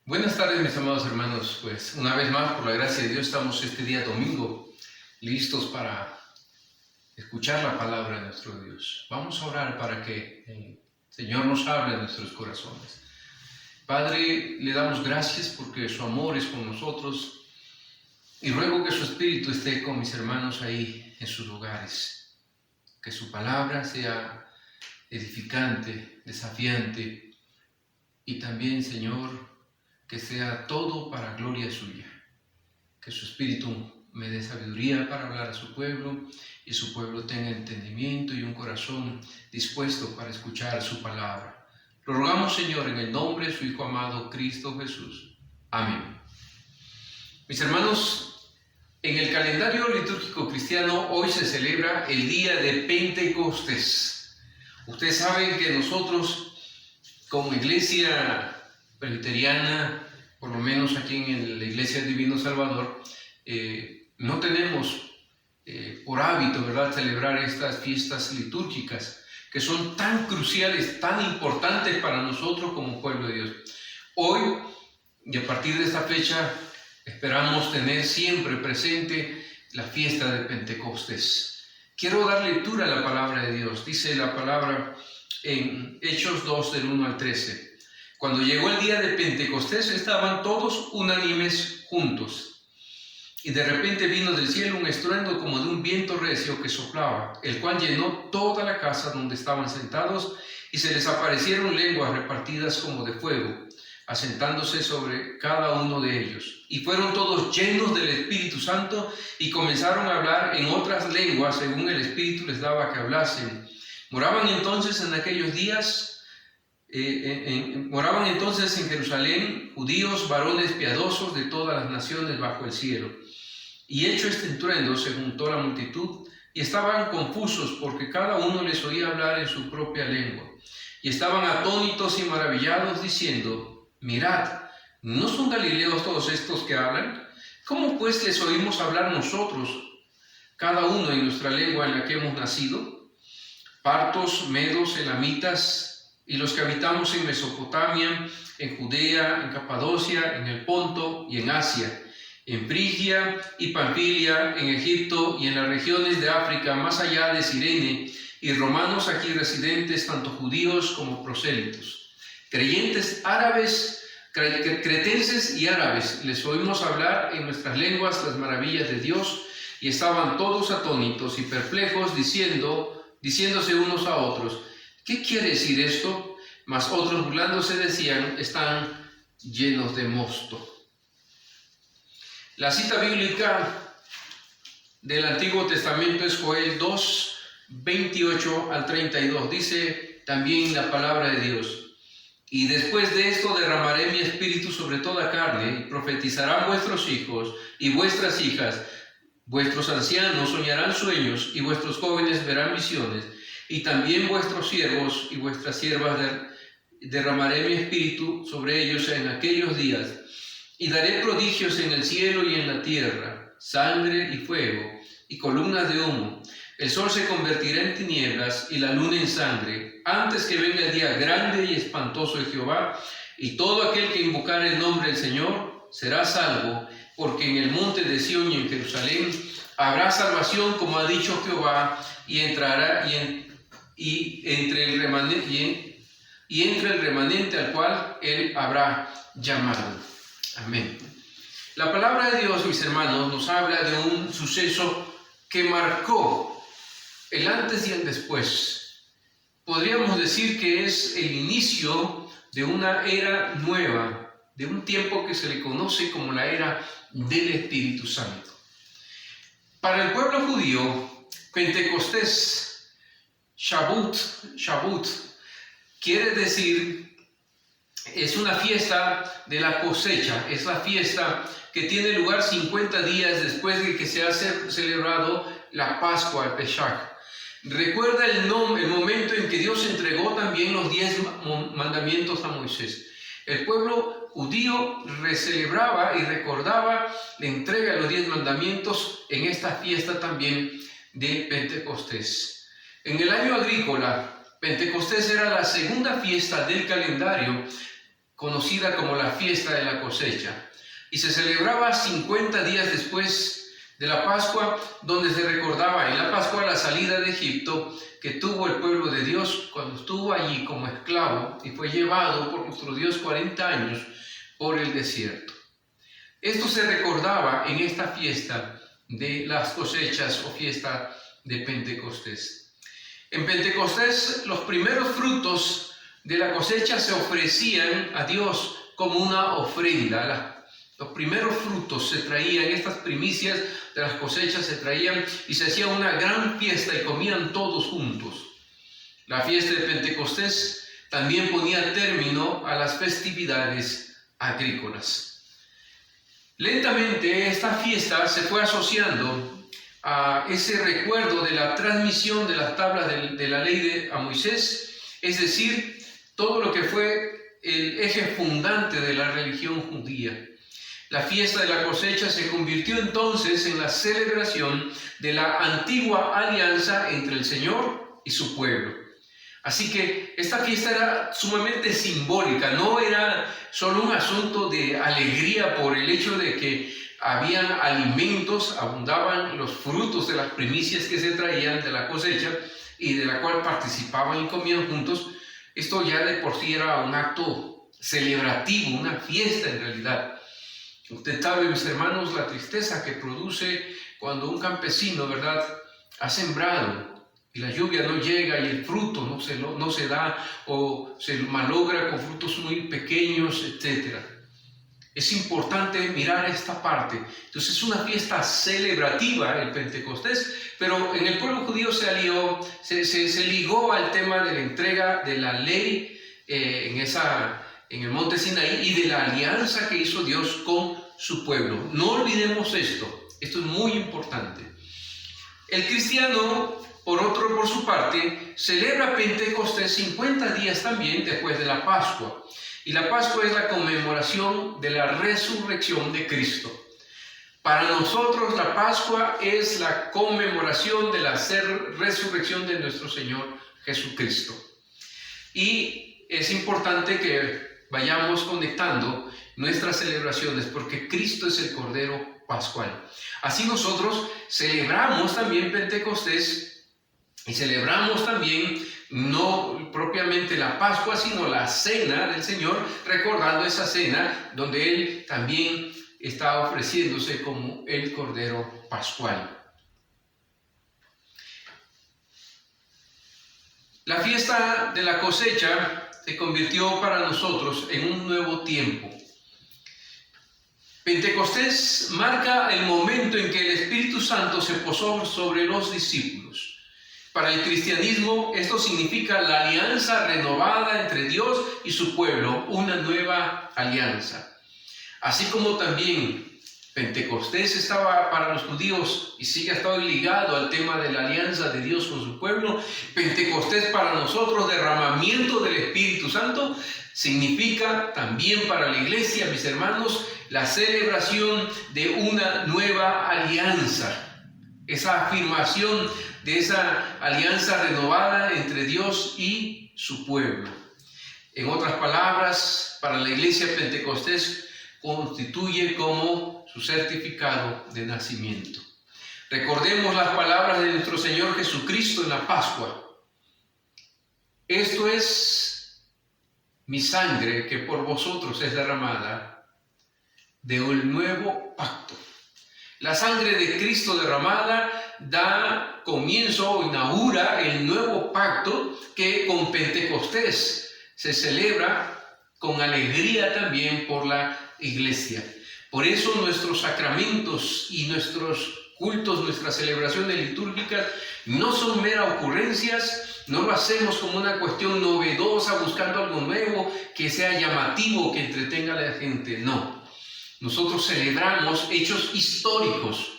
Buenas tardes, mis amados hermanos. Pues una vez más, por la gracia de Dios, estamos este día domingo listos para escuchar la palabra de nuestro Dios. Vamos a orar para que el Señor nos hable en nuestros corazones. Padre, le damos gracias porque su amor es con nosotros y ruego que su Espíritu esté con mis hermanos ahí en sus hogares. Que su palabra sea edificante, desafiante y también, Señor, que sea todo para gloria suya. Que su Espíritu me dé sabiduría para hablar a su pueblo y su pueblo tenga entendimiento y un corazón dispuesto para escuchar su palabra. Lo rogamos, Señor, en el nombre de su Hijo amado, Cristo Jesús. Amén. Mis hermanos, en el calendario litúrgico cristiano hoy se celebra el día de Pentecostés. Ustedes saben que nosotros, como iglesia presbiteriana, por lo menos aquí en la Iglesia Divino Salvador, no tenemos por hábito, ¿verdad?, celebrar estas fiestas litúrgicas que son tan cruciales, tan importantes para nosotros como pueblo de Dios. Hoy, y a partir de esta fecha, esperamos tener siempre presente la fiesta de Pentecostés. Quiero dar lectura a la palabra de Dios. Dice la palabra en Hechos 2, del 1 al 13. Cuando llegó el día de Pentecostés, estaban todos unánimes juntos. Y de repente vino del cielo un estruendo como de un viento recio que soplaba, el cual llenó toda la casa donde estaban sentados, y se les aparecieron lenguas repartidas como de fuego, asentándose sobre cada uno de ellos. Y fueron todos llenos del Espíritu Santo, y comenzaron a hablar en otras lenguas, según el Espíritu les daba que hablasen. Moraban entonces en Jerusalén judíos, varones piadosos de todas las naciones bajo el cielo. Y hecho este estruendo, se juntó la multitud, y estaban confusos, porque cada uno les oía hablar en su propia lengua. Y estaban atónitos y maravillados, diciendo: mirad, ¿no son galileos todos estos que hablan? ¿Cómo pues les oímos hablar nosotros, cada uno en nuestra lengua en la que hemos nacido? Partos, medos, elamitas, y los que habitamos en Mesopotamia, en Judea, en Capadocia, en el Ponto y en Asia, en Frigia y Panfilia, en Egipto y en las regiones de África, más allá de Cirene, y romanos aquí residentes, tanto judíos como prosélitos. Cretenses y árabes, les oímos hablar en nuestras lenguas las maravillas de Dios, y estaban todos atónitos y perplejos, diciéndose unos a otros: ¿qué quiere decir esto? Mas otros, burlándose, decían: están llenos de mosto. La cita bíblica del Antiguo Testamento es Joel 2, 28 al 32. Dice también la palabra de Dios: y después de esto derramaré mi espíritu sobre toda carne, y profetizarán vuestros hijos y vuestras hijas, vuestros ancianos soñarán sueños, y vuestros jóvenes verán visiones, y también vuestros siervos y vuestras siervas derramaré mi espíritu sobre ellos en aquellos días, y daré prodigios en el cielo y en la tierra, sangre y fuego, y columnas de humo. El sol se convertirá en tinieblas y la luna en sangre, antes que venga el día grande y espantoso de Jehová, y todo aquel que invocare el nombre del Señor será salvo, porque en el monte de Sión y en Jerusalén habrá salvación, como ha dicho Jehová, y entre el remanente al cual él habrá llamado. Amén. La palabra de Dios, mis hermanos, nos habla de un suceso que marcó el antes y el después. Podríamos decir que es el inicio de una era nueva, de un tiempo que se le conoce como la era del Espíritu Santo. Para el pueblo judío, Pentecostés, Shavuot, quiere decir, es una fiesta de la cosecha, es la fiesta que tiene lugar 50 días después de que se ha celebrado la Pascua, el Pesach. Recuerda el momento en que Dios entregó también los 10 mandamientos a Moisés. El pueblo judío celebraba y recordaba la entrega de los 10 mandamientos en esta fiesta también de Pentecostés. En el año agrícola, Pentecostés era la segunda fiesta del calendario conocida como la fiesta de la cosecha, y se celebraba 50 días después de la Pascua, donde se recordaba en la Pascua la salida de Egipto que tuvo el pueblo de Dios cuando estuvo allí como esclavo y fue llevado por nuestro Dios 40 años por el desierto. Esto se recordaba en esta fiesta de las cosechas o fiesta de Pentecostés. En Pentecostés los primeros frutos de la cosecha se ofrecían a Dios como una ofrenda. Los primeros frutos se traían, estas primicias de las cosechas se traían y se hacía una gran fiesta y comían todos juntos. La fiesta de Pentecostés también ponía término a las festividades agrícolas. Lentamente esta fiesta se fue asociando a ese recuerdo de la transmisión de las tablas de la ley a Moisés, es decir, todo lo que fue el eje fundante de la religión judía. La fiesta de la cosecha se convirtió entonces en la celebración de la antigua alianza entre el Señor y su pueblo. Así que esta fiesta era sumamente simbólica, no era solo un asunto de alegría por el hecho de que habían alimentos, abundaban los frutos de las primicias que se traían de la cosecha y de la cual participaban y comían juntos. Esto ya de por sí era un acto celebrativo, una fiesta en realidad. Usted sabe, mis hermanos, la tristeza que produce cuando un campesino, ¿verdad?, ha sembrado y la lluvia no llega y el fruto no se da o se malogra con frutos muy pequeños, etc. Es importante mirar esta parte. Entonces es una fiesta celebrativa el Pentecostés, pero en el pueblo judío se ligó al tema de la entrega de la ley en el monte Sinaí y de la alianza que hizo Dios con su pueblo. No olvidemos esto es muy importante. El cristiano, por su parte, celebra Pentecostés 50 días también después de la Pascua. Y la Pascua es la conmemoración de la resurrección de Cristo. Para nosotros la Pascua es la conmemoración de la resurrección de nuestro Señor Jesucristo. Y es importante que vayamos conectando nuestras celebraciones porque Cristo es el Cordero Pascual. Así nosotros celebramos también Pentecostés y celebramos también no propiamente la Pascua, sino la cena del Señor, recordando esa cena donde Él también está ofreciéndose como el Cordero Pascual. La fiesta de la cosecha se convirtió para nosotros en un nuevo tiempo. Pentecostés marca el momento en que el Espíritu Santo se posó sobre los discípulos. Para el cristianismo esto significa la alianza renovada entre Dios y su pueblo, una nueva alianza. Así como también Pentecostés estaba para los judíos y sigue estado ligado al tema de la alianza de Dios con su pueblo, Pentecostés para nosotros, derramamiento del Espíritu Santo, significa también para la iglesia, mis hermanos, la celebración de una nueva alianza, esa afirmación de esa alianza renovada entre Dios y su pueblo. En otras palabras, para la iglesia Pentecostés constituye como su certificado de nacimiento. Recordemos las palabras de nuestro Señor Jesucristo en la Pascua. Esto es mi sangre que por vosotros es derramada del nuevo pacto. La sangre de Cristo derramada da comienzo o inaugura el nuevo pacto que con Pentecostés se celebra con alegría también por la iglesia. Por eso nuestros sacramentos y nuestros cultos, nuestras celebraciones litúrgicas no son meras ocurrencias, no lo hacemos como una cuestión novedosa, buscando algo nuevo que sea llamativo, que entretenga a la gente, no. Nosotros celebramos hechos históricos,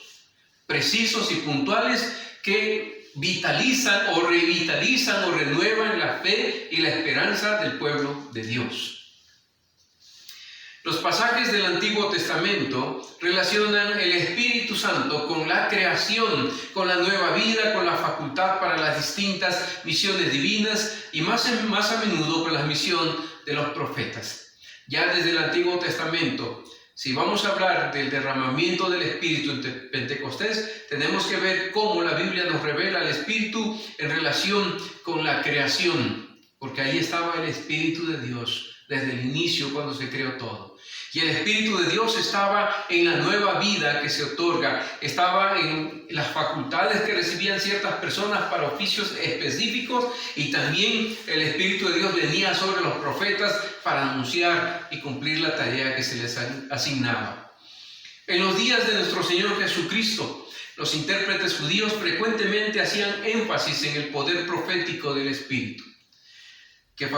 precisos y puntuales que vitalizan o revitalizan o renuevan la fe y la esperanza del pueblo de Dios. Los pasajes del Antiguo Testamento relacionan el Espíritu Santo con la creación, con la nueva vida, con la facultad para las distintas misiones divinas y más a menudo con la misión de los profetas. ya desde el Antiguo Testamento. Si vamos a hablar del derramamiento del Espíritu en Pentecostés, tenemos que ver cómo la Biblia nos revela el Espíritu en relación con la creación, porque ahí estaba el Espíritu de Dios desde el inicio cuando se creó todo. Y el Espíritu de Dios estaba en la nueva vida que se otorga, estaba en las facultades que recibían ciertas personas para oficios específicos, y también el Espíritu de Dios venía sobre los profetas para anunciar y cumplir la tarea que se les asignaba. En los días de nuestro Señor Jesucristo, los intérpretes judíos frecuentemente hacían énfasis en el poder profético del Espíritu, que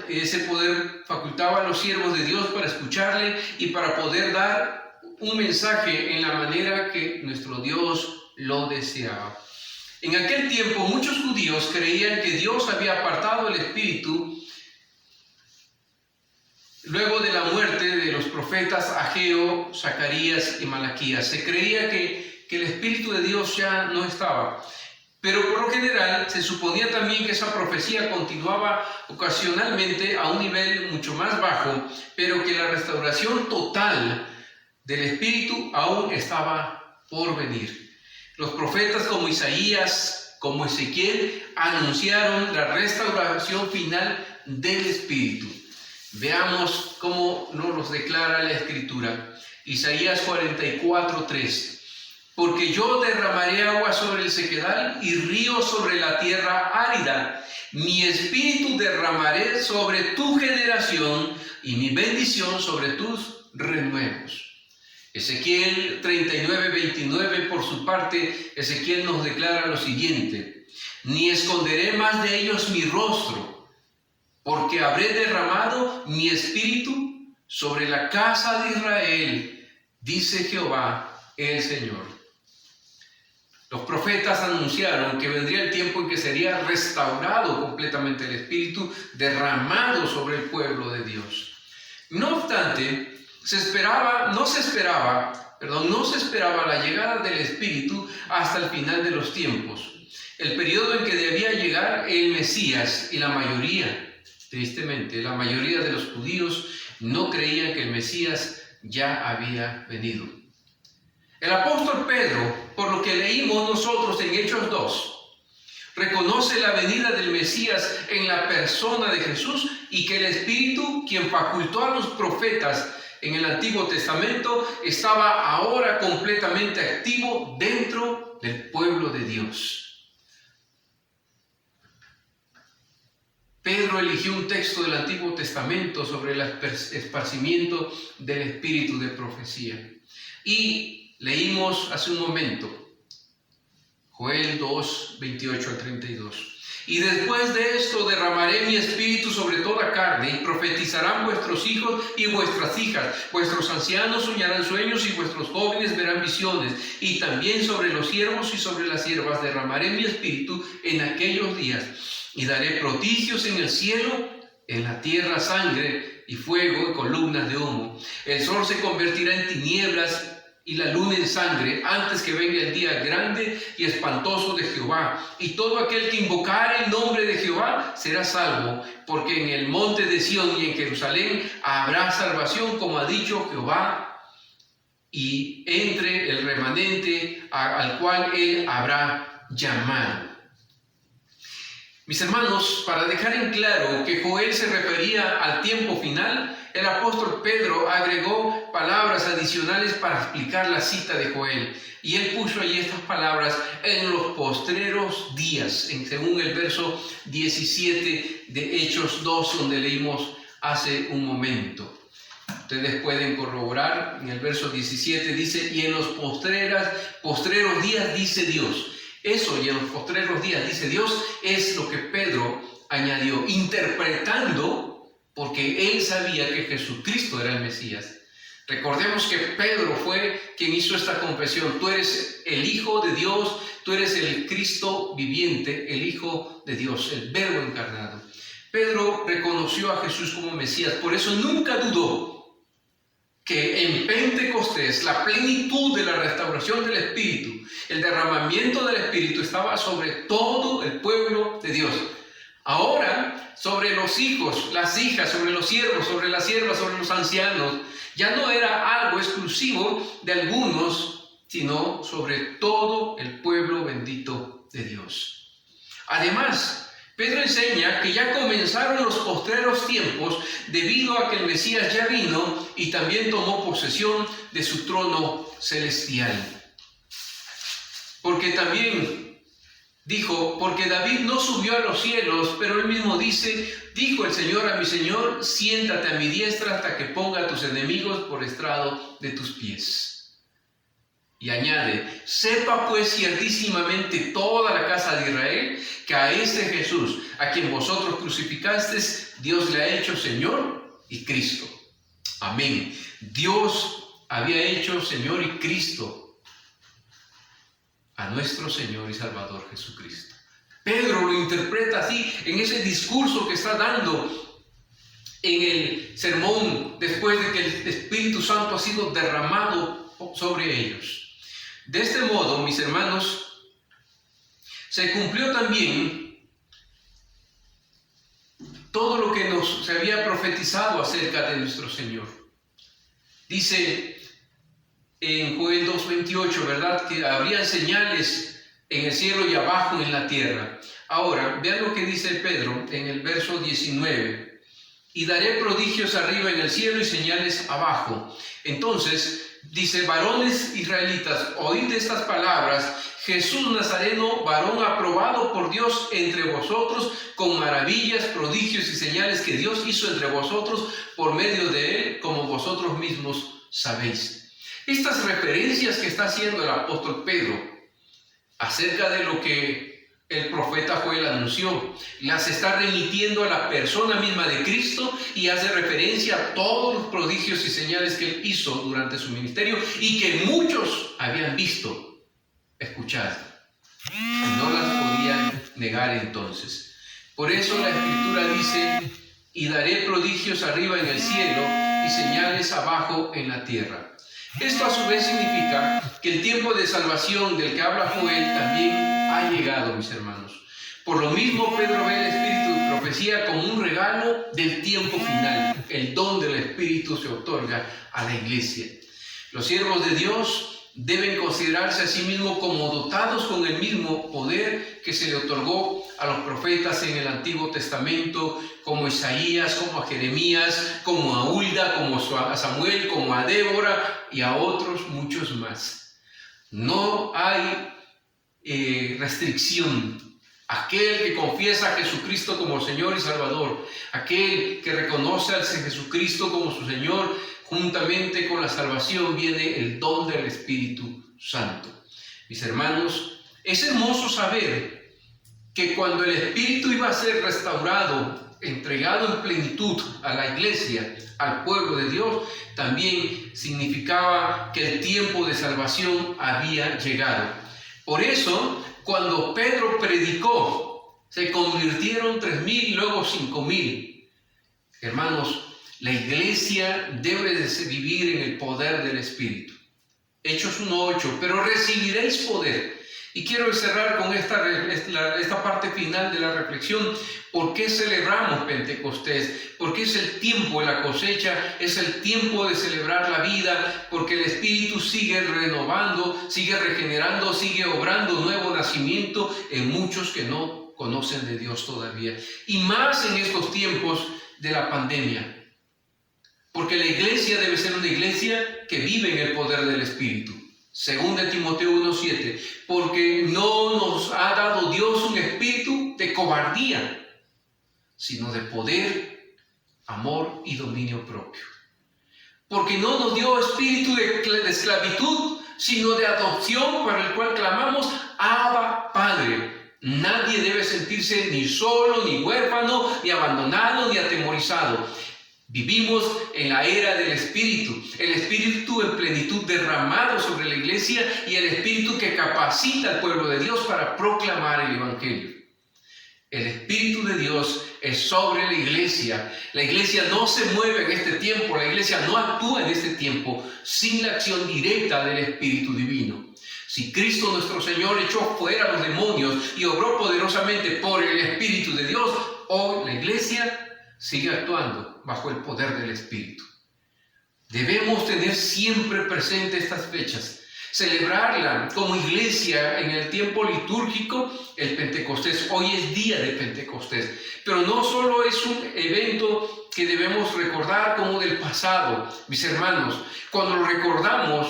ese poder facultaba a los siervos de Dios para escucharle y para poder dar un mensaje en la manera que nuestro Dios lo deseaba. En aquel tiempo muchos judíos creían que Dios había apartado el Espíritu luego de la muerte de los profetas Ageo, Zacarías y Malaquías. Se creía que el Espíritu de Dios ya no estaba. Pero por lo general se suponía también que esa profecía continuaba ocasionalmente a un nivel mucho más bajo, pero que la restauración total del Espíritu aún estaba por venir. Los profetas como Isaías, como Ezequiel, anunciaron la restauración final del Espíritu. Veamos cómo nos los declara la Escritura. Isaías 44:3. Porque yo derramaré agua sobre el sequedal y ríos sobre la tierra árida. Mi espíritu derramaré sobre tu generación y mi bendición sobre tus renuevos. Ezequiel 39:29, por su parte, Ezequiel nos declara lo siguiente: ni esconderé más de ellos mi rostro, porque habré derramado mi espíritu sobre la casa de Israel, dice Jehová el Señor. Los profetas anunciaron que vendría el tiempo en que sería restaurado completamente el Espíritu, derramado sobre el pueblo de Dios. No obstante, no se esperaba la llegada del Espíritu hasta el final de los tiempos, el periodo en que debía llegar el Mesías, y tristemente, la mayoría de los judíos no creían que el Mesías ya había venido. El apóstol Pedro, por lo que leímos nosotros en Hechos 2, reconoce la venida del Mesías en la persona de Jesús, y que el Espíritu, quien facultó a los profetas en el Antiguo Testamento, estaba ahora completamente activo dentro del pueblo de Dios. Pedro eligió un texto del Antiguo Testamento sobre el esparcimiento del espíritu de profecía. Y leímos hace un momento, Joel 2, 28 al 32. Y después de esto derramaré mi espíritu sobre toda carne, y profetizarán vuestros hijos y vuestras hijas. Vuestros ancianos soñarán sueños y vuestros jóvenes verán visiones. Y también sobre los siervos y sobre las siervas derramaré mi espíritu en aquellos días. Y daré prodigios en el cielo, en la tierra sangre y fuego y columnas de humo. El sol se convertirá en tinieblas y la luna en sangre, antes que venga el día grande y espantoso de Jehová. Y todo aquel que invocare el nombre de Jehová será salvo, porque en el monte de Sión y en Jerusalén habrá salvación, como ha dicho Jehová, y entre el remanente al cual él habrá llamado. Mis hermanos, para dejar en claro que Joel se refería al tiempo final, el apóstol Pedro agregó palabras adicionales para explicar la cita de Joel. Y él puso allí estas palabras: en los postreros días, según el verso 17 de Hechos 2, donde leímos hace un momento. Ustedes pueden corroborar, en el verso 17 dice: y en los postreros días dice Dios. Eso, y en los postreros días dice Dios, es lo que Pedro añadió, interpretando, porque él sabía que Jesucristo era el Mesías. Recordemos que Pedro fue quien hizo esta confesión: tú eres el Hijo de Dios, tú eres el Cristo viviente, el Hijo de Dios, el Verbo encarnado. Pedro reconoció a Jesús como Mesías, por eso nunca dudó que en Pentecostés la plenitud de la restauración del Espíritu, el derramamiento del Espíritu, estaba sobre todo el pueblo de Dios. Ahora, sobre los hijos, las hijas, sobre los siervos, sobre las siervas, sobre los ancianos, ya no era algo exclusivo de algunos, sino sobre todo el pueblo bendito de Dios. Además, Pedro enseña que ya comenzaron los postreros tiempos debido a que el Mesías ya vino y también tomó posesión de su trono celestial. Porque también dijo, porque David no subió a los cielos, pero él mismo dice, dijo el Señor a mi Señor, siéntate a mi diestra hasta que ponga a tus enemigos por estrado de tus pies. Y añade, sepa pues ciertísimamente toda la casa de Israel, que a este Jesús, a quien vosotros crucificasteis, Dios le ha hecho Señor y Cristo. Amén. Dios había hecho Señor y Cristo a nuestro Señor y Salvador Jesucristo. Pedro lo interpreta así en ese discurso que está dando en el sermón después de que el Espíritu Santo ha sido derramado sobre ellos. De este modo, mis hermanos, se cumplió también todo lo que se había profetizado acerca de nuestro Señor. Dice en Joel 2:28, ¿verdad? Que habrían señales en el cielo y abajo en la tierra. Ahora, vean lo que dice Pedro en el verso 19. Y daré prodigios arriba en el cielo y señales abajo. Entonces, dice, varones israelitas, oíd estas palabras, Jesús Nazareno, varón aprobado por Dios entre vosotros, con maravillas, prodigios y señales que Dios hizo entre vosotros por medio de él, como vosotros mismos sabéis. Estas referencias que está haciendo el apóstol Pedro acerca de lo que el profeta Joel anunció, las está remitiendo a la persona misma de Cristo y hace referencia a todos los prodigios y señales que él hizo durante su ministerio y que muchos habían visto, escuchado, y no las podían negar entonces. Por eso la Escritura dice, y daré prodigios arriba en el cielo y señales abajo en la tierra. Esto a su vez significa que el tiempo de salvación del que habla Joel también ha llegado, mis hermanos. Por lo mismo, Pedro ve el Espíritu de profecía como un regalo del tiempo final. El don del Espíritu se otorga a la iglesia. Los siervos de Dios deben considerarse a sí mismos como dotados con el mismo poder que se le otorgó a los profetas en el Antiguo Testamento, como Isaías, como a Jeremías, como a Hulda, como a Samuel, como a Débora y a otros muchos más. No hay restricción. Aquel que confiesa a Jesucristo como Señor y Salvador, aquel que reconoce a Jesucristo como su Señor, juntamente con la salvación viene el don del Espíritu Santo. Mis hermanos, es hermoso saber que cuando el Espíritu iba a ser restaurado, entregado en plenitud a la iglesia, al pueblo de Dios, también significaba que el tiempo de salvación había llegado. Por eso, cuando Pedro predicó, se convirtieron 3,000 y luego 5,000. Hermanos, la iglesia debe de vivir en el poder del Espíritu. Hechos 1:8, pero recibiréis poder. Y quiero cerrar con esta parte final de la reflexión. ¿Por qué celebramos Pentecostés? Porque es el tiempo de la cosecha, es el tiempo de celebrar la vida, porque el Espíritu sigue renovando, sigue regenerando, sigue obrando nuevo nacimiento en muchos que no conocen de Dios todavía. Y más en estos tiempos de la pandemia. Porque la iglesia debe ser una iglesia que vive en el poder del Espíritu. 2 Timoteo 1:7, porque no nos ha dado Dios un espíritu de cobardía, sino de poder, amor y dominio propio. Porque no nos dio espíritu de esclavitud, sino de adopción, para el cual clamamos, Abba, Padre. Nadie debe sentirse ni solo, ni huérfano, ni abandonado, ni atemorizado. Vivimos en la era del Espíritu, el Espíritu en plenitud derramado sobre la iglesia y el Espíritu que capacita al pueblo de Dios para proclamar el Evangelio. El Espíritu de Dios es sobre la iglesia. La iglesia no se mueve en este tiempo, la iglesia no actúa en este tiempo sin la acción directa del Espíritu Divino. Si Cristo nuestro Señor echó fuera a los demonios y obró poderosamente por el Espíritu de Dios, hoy la iglesia sigue actuando bajo el poder del Espíritu. Debemos tener siempre presente estas fechas, celebrarla como iglesia en el tiempo litúrgico, el Pentecostés. Hoy es día de Pentecostés, pero no solo es un evento que debemos recordar como del pasado, mis hermanos. Cuando lo recordamos,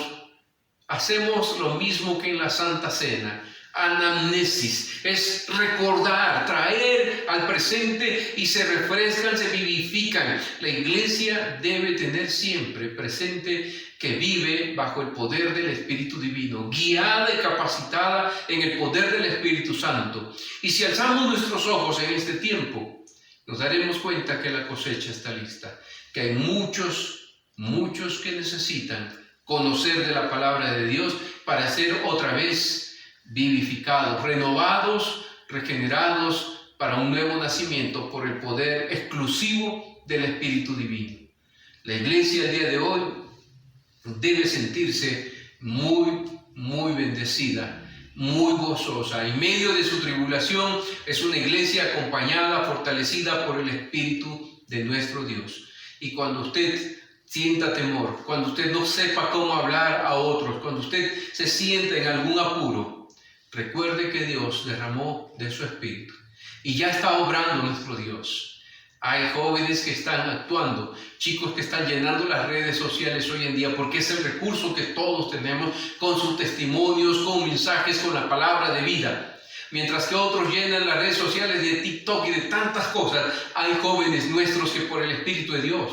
hacemos lo mismo que en la Santa Cena. Anamnesis es recordar, traer al presente y se refrescan, se vivifican. La iglesia debe tener siempre presente que vive bajo el poder del Espíritu Divino, guiada y capacitada en el poder del Espíritu Santo. Y si alzamos nuestros ojos en este tiempo, nos daremos cuenta que la cosecha está lista, que hay muchos que necesitan conocer de la palabra de Dios para ser otra vez vivificados, renovados, regenerados para un nuevo nacimiento por el poder exclusivo del Espíritu Divino. La iglesia el día de hoy debe sentirse muy bendecida, muy gozosa. En medio de su tribulación es una iglesia acompañada, fortalecida por el Espíritu de nuestro Dios. Y cuando usted sienta temor, cuando usted no sepa cómo hablar a otros, cuando usted se sienta en algún apuro, recuerde que Dios derramó de su Espíritu y ya está obrando nuestro Dios. Hay jóvenes que están actuando, chicos que están llenando las redes sociales hoy en día, porque es el recurso que todos tenemos, con sus testimonios, con mensajes, con la palabra de vida. Mientras que otros llenan las redes sociales de TikTok y de tantas cosas, hay jóvenes nuestros que por el Espíritu de Dios,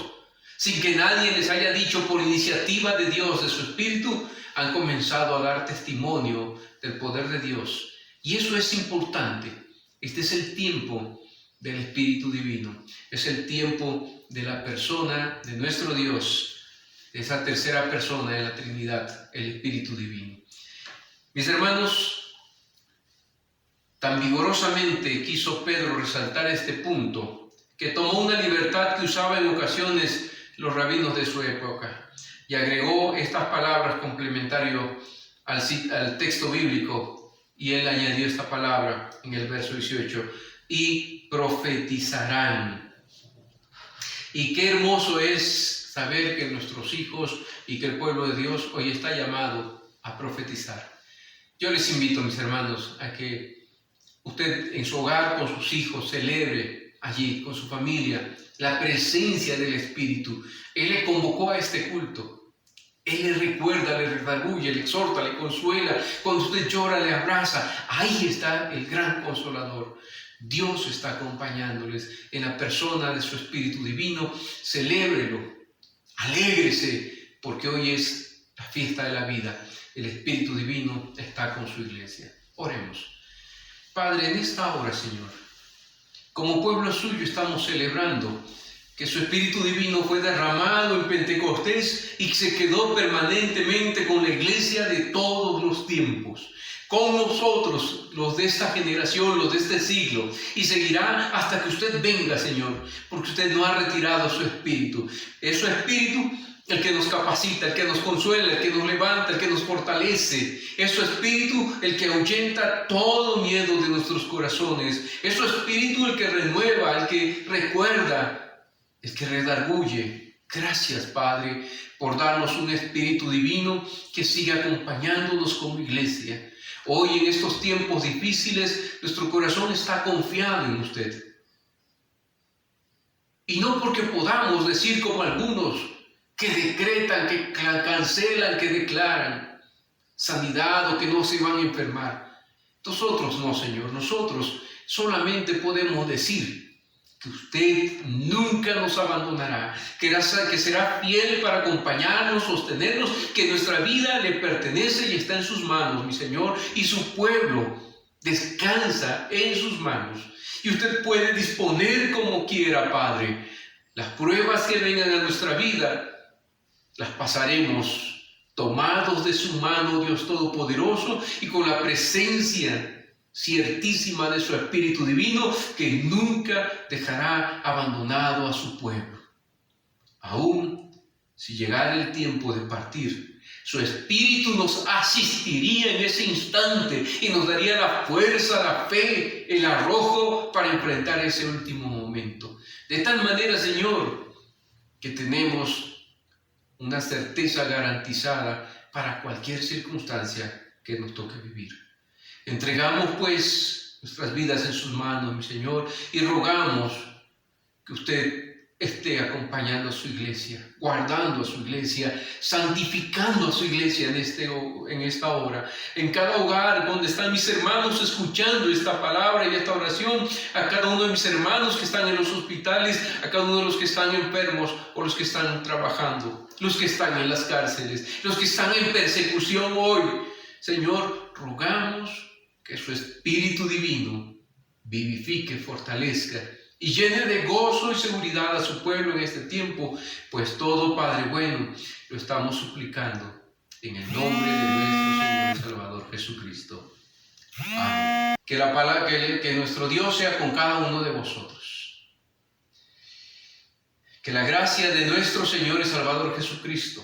sin que nadie les haya dicho, por iniciativa de Dios, de su Espíritu, han comenzado a dar testimonio del poder de Dios. Y eso es importante. Este es el tiempo del Espíritu Divino. Es el tiempo de la persona de nuestro Dios, de esa tercera persona de la Trinidad, el Espíritu Divino. Mis hermanos, tan vigorosamente quiso Pedro resaltar este punto, que tomó una libertad que usaba en ocasiones los rabinos de su época y agregó estas palabras complementarias al texto bíblico, y él añadió esta palabra en el verso 18: y profetizarán. Y qué hermoso es saber que nuestros hijos y que el pueblo de Dios hoy está llamado a profetizar. Yo les invito, mis hermanos, a que usted en su hogar con sus hijos celebre allí con su familia la presencia del Espíritu. Él le convocó a este culto. Él le recuerda, le redarguye, le exhorta, le consuela. Cuando usted llora, le abraza. Ahí está el gran consolador. Dios está acompañándoles en la persona de su Espíritu Divino. Celébrelo, alégrese, porque hoy es la fiesta de la vida. El Espíritu Divino está con su iglesia. Oremos. Padre, en esta hora, Señor, como pueblo suyo estamos celebrando que su Espíritu Divino fue derramado en Pentecostés y se quedó permanentemente con la iglesia de todos los tiempos, con nosotros, los de esta generación, los de este siglo, y seguirá hasta que usted venga, Señor, porque usted no ha retirado su Espíritu. Es su Espíritu el que nos capacita, el que nos consuela, el que nos levanta, el que nos fortalece. Es su Espíritu el que ahuyenta todo miedo de nuestros corazones. Es su Espíritu el que renueva, el que recuerda, el que redarguye. Gracias, Padre, por darnos un Espíritu Divino que siga acompañándonos como iglesia. Hoy, en estos tiempos difíciles, nuestro corazón está confiado en usted. Y no porque podamos decir como algunos que decretan, que cancelan, que declaran sanidad o que no se van a enfermar. Nosotros no, Señor. Nosotros solamente podemos decir que usted nunca nos abandonará, que será fiel para acompañarnos, sostenernos, que nuestra vida le pertenece y está en sus manos, mi Señor, y su pueblo descansa en sus manos. Y usted puede disponer como quiera, Padre. Las pruebas que vengan a nuestra vida las pasaremos tomados de su mano, Dios Todopoderoso, y con la presencia ciertísima de su Espíritu Divino, que nunca dejará abandonado a su pueblo. Aún si llegara el tiempo de partir, su Espíritu nos asistiría en ese instante y nos daría la fuerza, la fe, el arrojo para enfrentar ese último momento. momento. De tal manera, Señor, que tenemos una certeza garantizada para cualquier circunstancia que nos toque vivir. Entregamos pues nuestras vidas en sus manos, mi Señor, y rogamos que usted esté acompañando a su iglesia, guardando a su iglesia, santificando a su iglesia en esta hora, en cada hogar donde están mis hermanos escuchando esta palabra y esta oración, a cada uno de mis hermanos que están en los hospitales, a cada uno de los que están enfermos o los que están trabajando, los que están en las cárceles, los que están en persecución hoy. Señor, rogamos que su Espíritu Divino vivifique, fortalezca y llene de gozo y seguridad a su pueblo en este tiempo, pues todo, Padre bueno, lo estamos suplicando en el nombre de nuestro Señor y Salvador Jesucristo. Amén. Que nuestro Dios sea con cada uno de vosotros. Que la gracia de nuestro Señor y Salvador Jesucristo,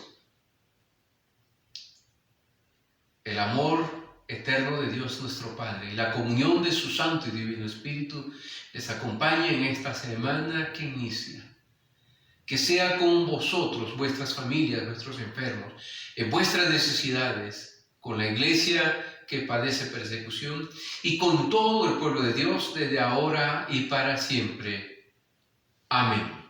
el amor eterno de Dios nuestro Padre y la comunión de su Santo y Divino Espíritu les acompañe en esta semana que inicia. Que sea con vosotros, vuestras familias, vuestros enfermos, en vuestras necesidades, con la iglesia que padece persecución y con todo el pueblo de Dios desde ahora y para siempre. Amén.